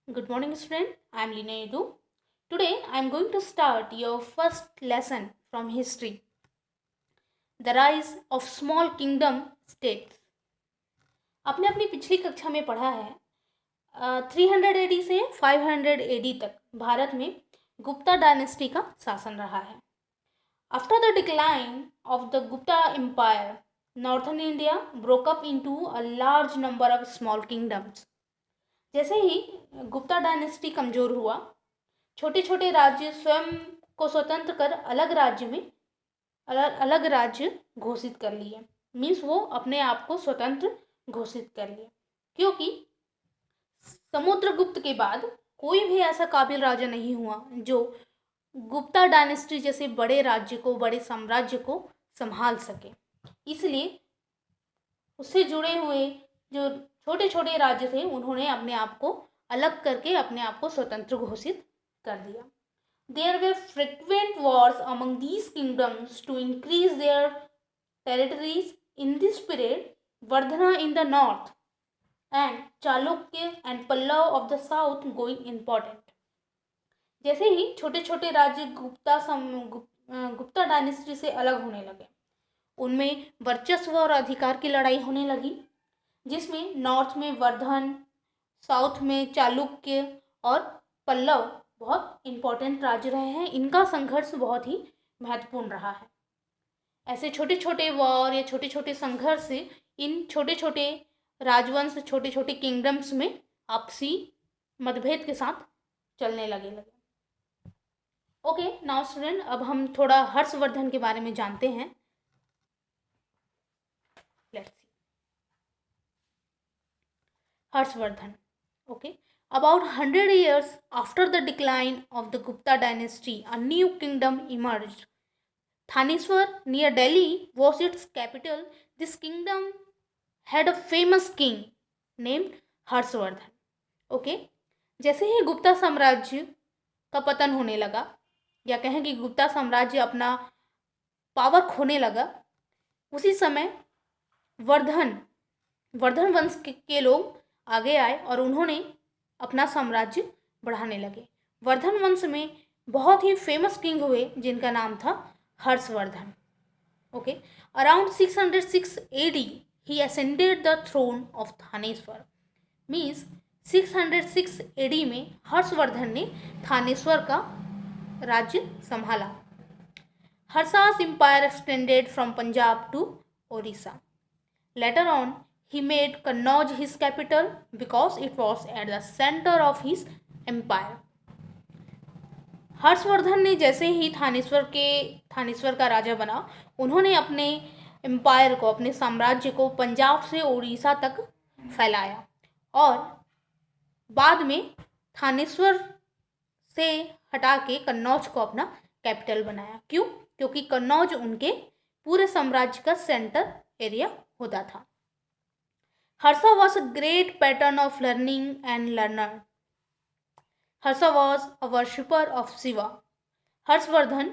Good morning, student. I am Lina Edu. Today, I am going to start your first lesson from history. The rise of small kingdom states. आपने अपनी पिछली कक्षा में पढ़ा है 300 AD से 500 AD तक भारत में गुप्ता डायनेस्टी का शासन रहा है. After the decline of the Gupta Empire, northern India broke up into a large number of small kingdoms. जैसे ही गुप्ता डायनेस्टी कमजोर हुआ, छोटे छोटे राज्य स्वयं को स्वतंत्र कर अलग राज्य घोषित कर लिए. मीन्स वो अपने आप को स्वतंत्र घोषित कर लिए, क्योंकि समुद्रगुप्त के बाद कोई भी ऐसा काबिल राजा नहीं हुआ जो गुप्ता डायनेस्टी जैसे बड़े राज्य को, बड़े साम्राज्य को संभाल सके. इसलिए उससे जुड़े हुए जो छोटे छोटे राज्य थे उन्होंने अपने आप को अलग करके अपने आप को स्वतंत्र घोषित कर दिया. There were frequent wars among these kingdoms to increase their territories. In this period, Vardhana in the north and Chalukya and Pallav of the south going important. जैसे ही छोटे छोटे राज्य गुप्ता डायनेस्टी से अलग होने लगे, उनमें वर्चस्व और अधिकार की लड़ाई होने लगी, जिसमें नॉर्थ में वर्धन, साउथ में चालुक्य और पल्लव बहुत इंपॉर्टेंट राज्य रहे हैं. इनका संघर्ष बहुत ही महत्वपूर्ण रहा है. ऐसे छोटे छोटे वॉर या छोटे छोटे संघर्ष से इन छोटे छोटे राजवंश, छोटे छोटे किंगडम्स में आपसी मतभेद के साथ चलने लगे. ओके, नाउ स्टूडेंट, अब हम थोड़ा हर्षवर्धन के बारे में जानते हैं. Let's see. Harshvardhan. Okay. About 100 years after the decline of the Gupta dynasty, a new kingdom emerged. Thaneswar near Delhi was its capital. This kingdom had a famous king named Harshvardhan. Okay. जैसे ही गुप्ता साम्राज्य का पतन होने लगा, या कहें कि गुप्ता साम्राज्य अपना पावर खोने लगा, उसी समय वर्धन वंश के लोग आगे आए और उन्होंने अपना साम्राज्य बढ़ाने लगे. वर्धन वंश में बहुत ही फेमस किंग हुए जिनका नाम था Harshvardhan. Okay. Around 606 AD he ascended the throne of Thaneshwar. Means 606 AD में हर्षवर्धन ने थानेश्वर का राज्य संभाला. Harsha's empire extended from Punjab to Odisha. Later on he made Kannauj his capital because it was at the center of his empire. Harshvardhan ने जैसे ही थानेश्वर का राजा बना, उन्होंने अपने एम्पायर को, अपने साम्राज्य को पंजाब से उड़ीसा तक फैलाया और बाद में थानेश्वर से हटा के कन्नौज को अपना कैपिटल बनाया. क्यों? क्योंकि कन्नौज उनके पूरे साम्राज्य का सेंटर एरिया होता था. Harsha was a great patron of learning and learner. Harsha was a worshipper of Shiva. Harshvardhan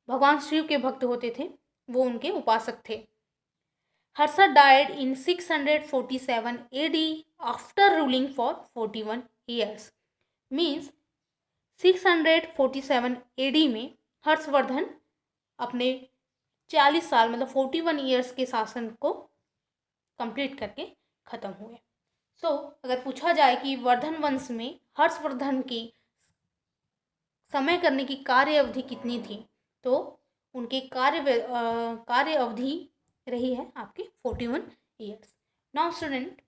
भगवान शिव के भक्त होते थे, वो उनके उपासक थे. Harsha died in 647 AD after ruling for 41 years. Means 647 AD में हर्षवर्धन अपने 40 साल मतलब 41 ईयर्स के शासन को कंप्लीट करके खत्म हुए. अगर पूछा जाए कि वर्धन वंश में हर्षवर्धन की समय करने की कार्य अवधि कितनी थी, तो उनके कार्य अवधि रही है आपकी 41 years. Now student,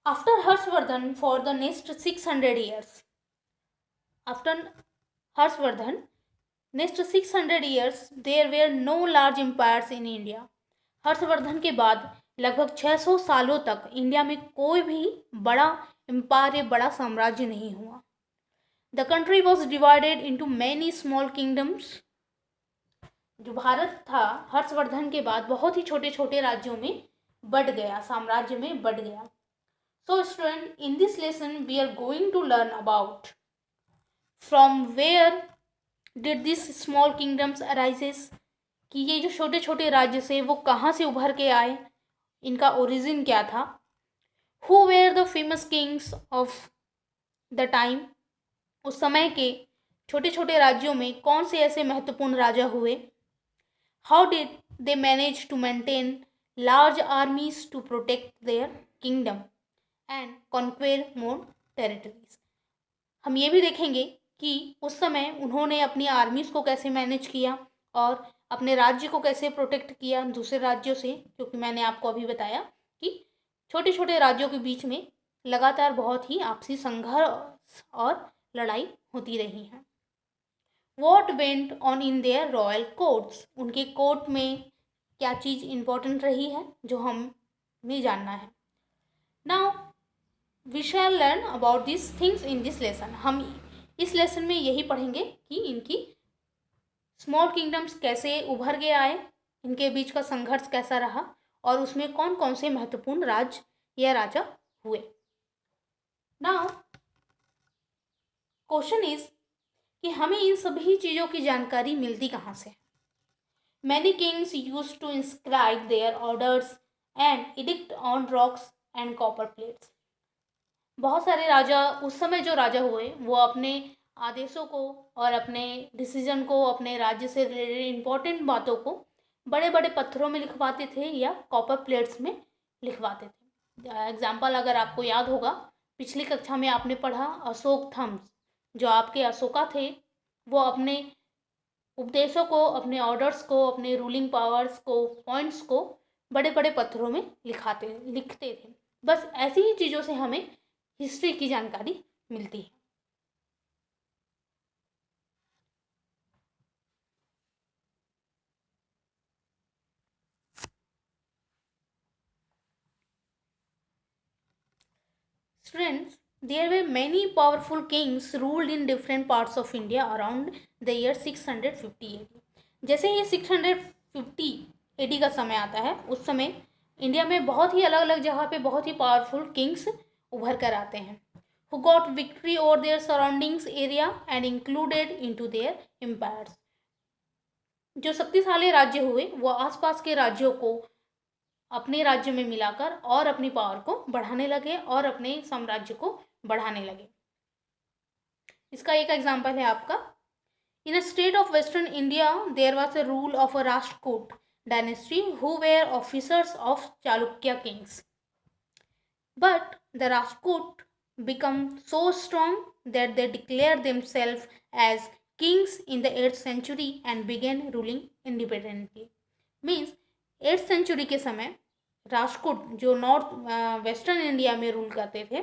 after Harshvardhan for the next 600 years, after Harshvardhan next 600 years there were no large empires in India. Harshvardhan के बाद लगभग 600 सालों तक इंडिया में कोई भी बड़ा एम्पायर, बड़ा साम्राज्य नहीं हुआ. The country was divided into many small kingdoms. जो भारत था हर्षवर्धन के बाद बहुत ही छोटे छोटे राज्यों में बढ़ गया, साम्राज्य में बढ़ गया. So student, in this lesson we are going to learn about from where did these small kingdoms arises, कि ये जो छोटे छोटे राज्य से वो कहाँ से उभर के आए, इनका ओरिजिन क्या था। Who were the famous kings of the time, उस समय के छोटे छोटे राज्यों में कौन से ऐसे महत्वपूर्ण राजा हुए। How did they manage to maintain large armies to protect their kingdom and conquer more territories. हम ये भी देखेंगे कि उस समय उन्होंने अपनी आर्मीज को कैसे मैनेज किया और अपने राज्य को कैसे प्रोटेक्ट किया दूसरे राज्यों से, क्योंकि मैंने आपको अभी बताया कि छोटे छोटे राज्यों के बीच में लगातार बहुत ही आपसी संघर्ष और लड़ाई होती रही है। What went on in their royal courts, उनके कोर्ट में क्या चीज़ इम्पोर्टेंट रही है जो हमें जानना है। Now we shall learn about this things in this lesson. हम इस लेसन में यही पढ़ेंगे कि इनकी स्मॉल किंगडम्स कैसे उभर के आए, इनके बीच का संघर्ष कैसा रहा और उसमें कौन कौन से महत्वपूर्ण राज्य या राजा हुए। नाउ क्वेश्चन इज कि हमें इन सभी चीज़ों की जानकारी मिलती कहाँ से। Many kings use to inscribe their orders and edict on rocks and copper plates. बहुत सारे राजा, उस समय जो राजा हुए वो अपने आदेशों को और अपने डिसीजन को, अपने राज्य से रिलेटेड इम्पोर्टेंट बातों को बड़े बड़े पत्थरों में लिखवाते थे या कॉपर प्लेट्स में लिखवाते थे। एग्जाम्पल अगर आपको याद होगा, पिछली कक्षा में आपने पढ़ा अशोक थम्स, जो आपके अशोका थे, वो अपने उपदेशों को, अपने ऑर्डर्स को, अपने रूलिंग पावर्स को, पॉइंट्स को बड़े बड़े पत्थरों में लिखते थे। बस ऐसी ही चीज़ों से हमें हिस्ट्री की जानकारी मिलती है। Students, there were many powerful kings ruled in different parts of India around the year 650 AD. जैसे ये 650 AD का समय आता है, उस समय इंडिया में बहुत ही अलग अलग जगह पे बहुत ही पावरफुल किंग्स उभर कर आते हैं, who got victory over their surroundings area and included into their empires. जो शक्तिशाली राज्य हुए वो आसपास के राज्यों को अपने राज्य में मिलाकर और अपनी पावर को बढ़ाने लगे और अपने साम्राज्य को बढ़ाने लगे। इसका एक एग्जाम्पल है आपका, in a state of western India there was a rule of a Rashtrakuta dynasty who were officers of Chalukya kings, but the Rashtrakuta become so strong that they declared themselves as kings in the 8th century and began ruling independently. Means 8th century के समय राष्ट्रकूट जो north western India में rule करते थे,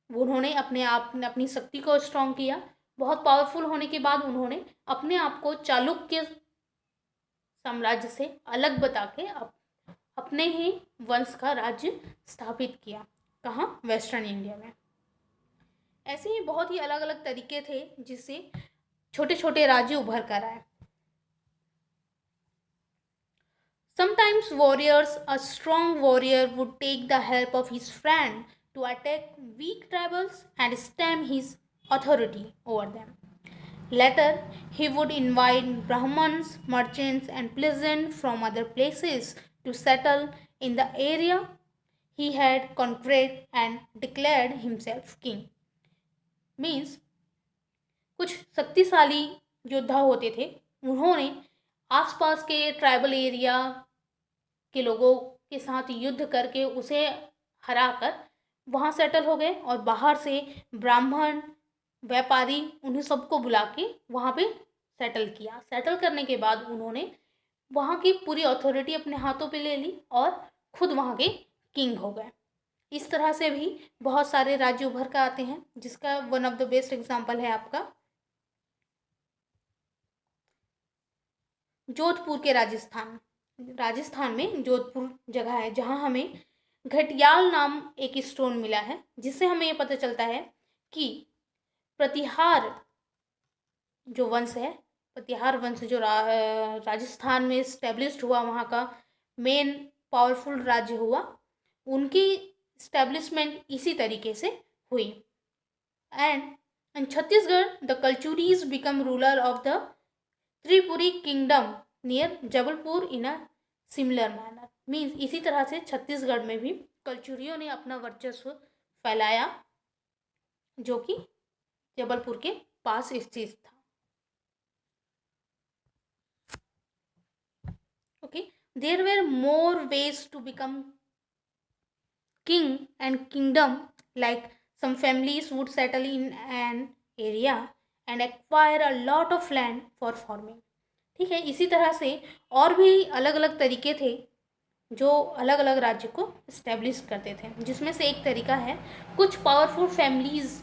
उन्होंने अपनी शक्ति को स्ट्रॉन्ग किया। बहुत पावरफुल होने के बाद उन्होंने अपने आप को चालुक्य साम्राज्य से अलग बता के अपने ही वंश का राज्य स्थापित किया। कहाँ? वेस्टर्न इंडिया में। ऐसे ही बहुत ही अलग अलग तरीके थे जिससे छोटे छोटे राज्य उभर कर आए। Sometimes warriors, a strong warrior would take the help of his friend to attack weak tribals and stamp his authority over them. Later, he would invite Brahmins, merchants, and peasants from other places to settle in the area he had conquered and declared himself king. Means कुछ शक्तिशाली योद्धा होते थे, उन्होंने आसपास के tribal area के लोगों के साथ युद्ध करके उसे हराकर वहाँ सेटल हो गए और बाहर से ब्राह्मण, व्यापारी, उन्हें सबको बुला के वहाँ पे सेटल किया। सेटल करने के बाद उन्होंने वहाँ की पूरी अथॉरिटी अपने हाथों पे ले ली और खुद वहाँ के किंग हो गए। इस तरह से भी बहुत सारे राज्य उभर कर आते हैं, जिसका one of the best example है आपका जोधपुर के राजस्थान में जोधपुर जगह है जहाँ हमें घटियाल नाम एक स्टोन मिला है, जिससे हमें ये पता चलता है कि प्रतिहार जो वंश है, प्रतिहार वंश जो राजस्थान में स्टैब्लिश्ड हुआ, वहाँ का मेन पावरफुल राज्य हुआ, उनकी स्टैब्लिशमेंट इसी तरीके से हुई। And in Chhattisgarh the Kalachuris became ruler of the Tripuri kingdom near Jabalpur in a similar manner. Means इसी तरह से छत्तीसगढ़ में भी कलचुरियों ने अपना वर्चस्व फैलाया, जो कि जबलपुर के पास स्थित था। Okay, there were more ways to become king and kingdom, like some families would settle in an area and acquire a lot of land for farming। ठीक है, इसी तरह से और भी अलग अलग तरीके थे जो अलग अलग राज्य को इस्टेब्लिश करते थे, जिसमें से एक तरीका है कुछ पावरफुल फैमिलीज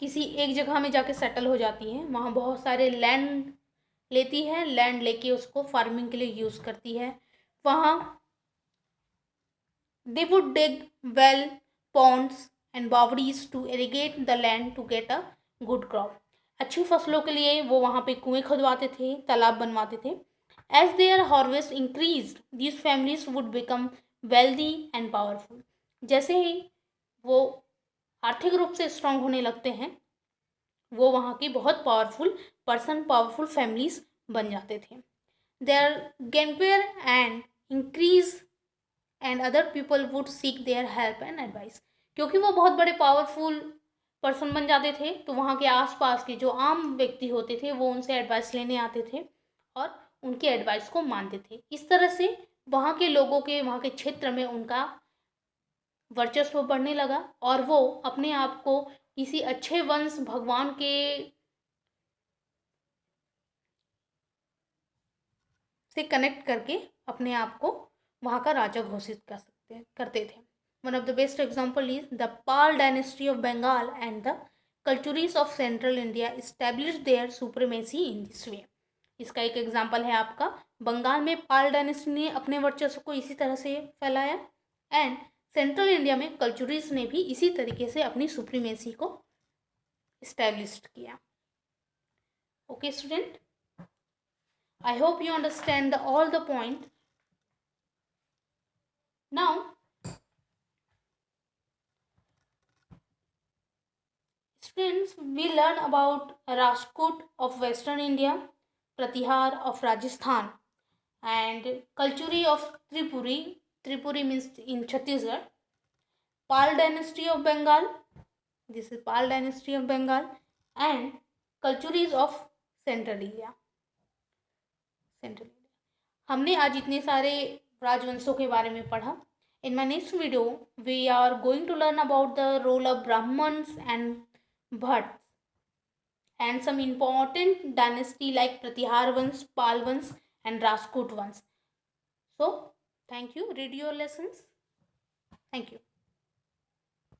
किसी एक जगह में जाके सेटल हो जाती हैं, वहाँ बहुत सारे लैंड लेती है, लैंड लेके उसको फार्मिंग के लिए यूज़ करती है। वहाँ they would dig well ponds and बावड़ीज to irrigate the land to get a good crop। अच्छी फसलों के लिए वो वहाँ पे कुएं खुदवाते थे, तालाब बनवाते थे। As their harvest increased, these families would become wealthy and powerful। जैसे ही वो आर्थिक रूप से स्ट्रांग होने लगते हैं, वो वहाँ की बहुत पावरफुल पर्सन, पावरफुल फैमिलीज बन जाते थे। Their gainfare and increase and other people would seek their help and advice. क्योंकि वो बहुत बड़े पावरफुल पर्सन बन जाते थे, तो वहाँ के आसपास के जो आम व्यक्ति होते थे वो उनसे एडवाइस लेने आते थे और उनके एडवाइस को मानते थे। इस तरह से वहाँ के लोगों के, वहाँ के क्षेत्र में उनका वर्चस्व बढ़ने लगा और वो अपने आप को किसी अच्छे वंश, भगवान के से कनेक्ट करके अपने आप को वहाँ का राजा घोषित करते थे। One of the best example is the Pala dynasty of Bengal and the Kalachuris of central India establish their supremacy in this way. इसका एक एग्जाम्पल है आपका, बंगाल में पाल डायनेस्टी ने अपने वर्चस्व को इसी तरह से फैलाया एंड सेंट्रल इंडिया में कल्चुरीज ने भी इसी तरीके से अपनी सुप्रीमेसी को इस्टेब्लिश किया। Okay student, I hope you understand all the point. Now, students, we learn about Rajkot of Western India, Pratihar of Rajasthan, and Kalchuri of Tripuri. Tripuri means in Chhattisgarh. Pal dynasty of Bengal. This is Pal dynasty of Bengal, and Kalchuris of Central India. हमने आज इतने सारे राजवंशों के बारे में पढ़ा। In my next video we are going to learn about the role of Brahmans and Bhatt and some important dynasty like Pratihara vansh, Pala vansh and Rajput vansh. So thank you, read your lessons. Thank you.